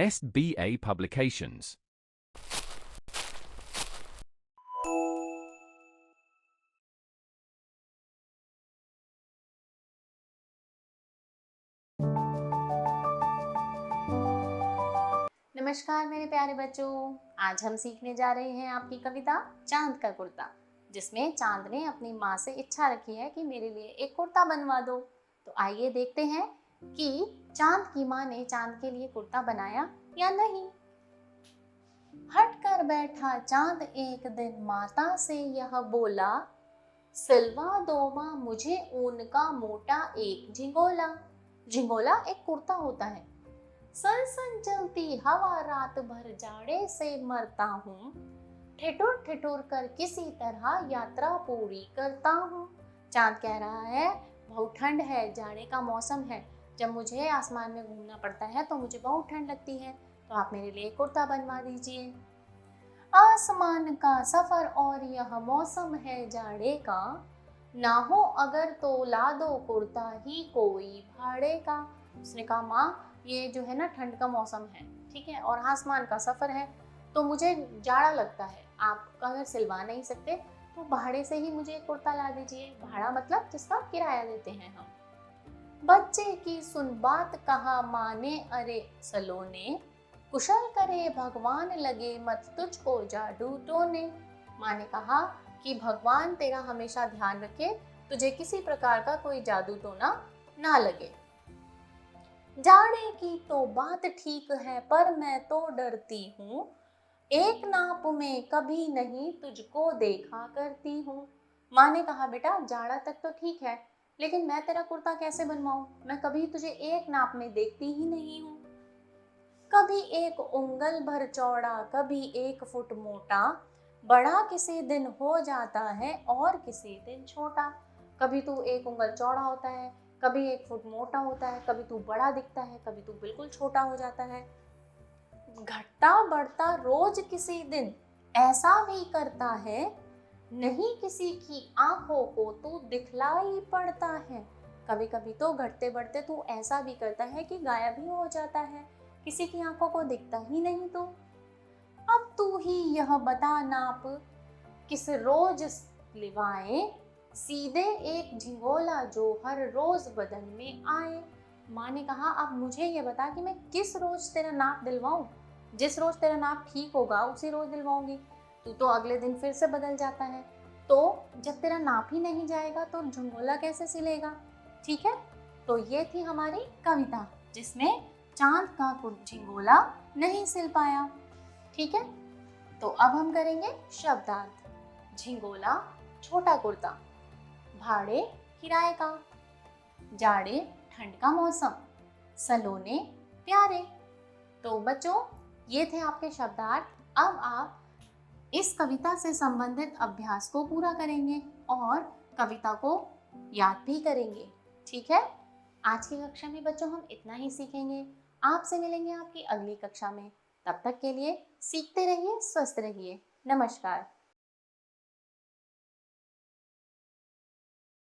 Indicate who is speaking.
Speaker 1: SBA Publications.
Speaker 2: नमस्कार मेरे प्यारे बच्चों, आज हम सीखने जा रहे हैं आपकी कविता चांद का कुर्ता, जिसमें चांद ने अपनी माँ से इच्छा रखी है कि मेरे लिए एक कुर्ता बनवा दो। तो आइए देखते हैं कि चांद की माँ ने चांद के लिए कुर्ता बनाया या नहीं। हट कर बैठा चांद एक दिन माता से यह बोला, सिलवा दो माँ मुझे ऊन का मोटा एक झिंगोला। झिंगोला एक कुर्ता होता है। सन सन चलती हवा रात भर जाड़े से मरता हूँ, ठिठुर ठिठुर कर किसी तरह यात्रा पूरी करता हूँ। चांद कह रहा है बहुत ठंड है, जाड़े का मौसम है, जब मुझे आसमान में घूमना पड़ता है तो मुझे बहुत ठंड लगती है, तो आप मेरे लिए कुर्ता बनवा दीजिए। आसमान का सफर और यह मौसम है जाड़े का, ना हो अगर तो ला दो कुर्ता ही कोई भाड़े का। उसने कहा माँ ये जो है ना ठंड का मौसम है, ठीक है, और आसमान का सफ़र है तो मुझे जाड़ा लगता है, आप अगर सिलवा नहीं सकते तो भाड़े से ही मुझे कुर्ता ला दीजिए। भाड़ा मतलब जिसका किराया देते हैं हम। बच्चे की सुन बात कहा माने अरे सलोने, कुशल करे भगवान लगे मत तुझको जादू टोने। माँ ने कहा कि भगवान तेरा हमेशा ध्यान रखे, तुझे किसी प्रकार का कोई जादू टोना ना लगे। जाने की तो बात ठीक है पर मैं तो डरती हूँ, एक नाप में कभी नहीं तुझको देखा करती हूँ। माँ ने कहा बेटा जाड़ा तक तो ठीक है, लेकिन मैं तेरा कुर्ता कैसे बनवाऊं, मैं कभी तुझे एक नाप में देखती ही नहीं हूँ। कभी एक उंगल भर चौड़ा कभी 1 फुट मोटा, बड़ा किसी दिन हो जाता है और किसी दिन छोटा। कभी तू 1 उंगल चौड़ा होता है, कभी 1 फुट मोटा होता है, कभी तू बड़ा दिखता है, कभी तू बिल्कुल छोटा हो जाता है। घटता बढ़ता रोज किसी दिन ऐसा भी करता है, नहीं किसी की आंखों को तू दिखलाई पड़ता है। कभी कभी तो घटते बढ़ते तू ऐसा भी करता है कि गायब ही हो जाता है, किसी की आंखों को दिखता ही नहीं तू। अब तू ही यह बता नाप किस रोज लिवाए, सीधे एक झिंगोला जो हर रोज बदन में आए। माँ ने कहा अब मुझे ये बता कि मैं किस रोज तेरा नाप दिलवाऊं, जिस रोज तेरा नाप ठीक होगा उसी रोज दिलवाऊंगी, तू तो अगले दिन फिर से बदल जाता है, तो जब तेरा नाप ही नहीं जाएगा तो झिंगोला कैसे सिलेगा। ठीक है, तो ये थी हमारी कविता जिसमें चांद का झिंगोला नहीं सिल पाया। ठीक है, तो अब हम करेंगे शब्दार्थ। झिंगोला छोटा कुर्ता, भाड़े किराए का, जाड़े ठंड का मौसम, सलोने प्यारे। तो बच्चों ये थे आपके शब्दार्थ। अब आप इस कविता से संबंधित अभ्यास को पूरा करेंगे और कविता को याद भी करेंगे। ठीक है, आज की कक्षा में बच्चों हम इतना ही सीखेंगे। आपसे मिलेंगे आपकी अगली कक्षा में। तब तक के लिए सीखते रहिए, स्वस्थ रहिए। नमस्कार।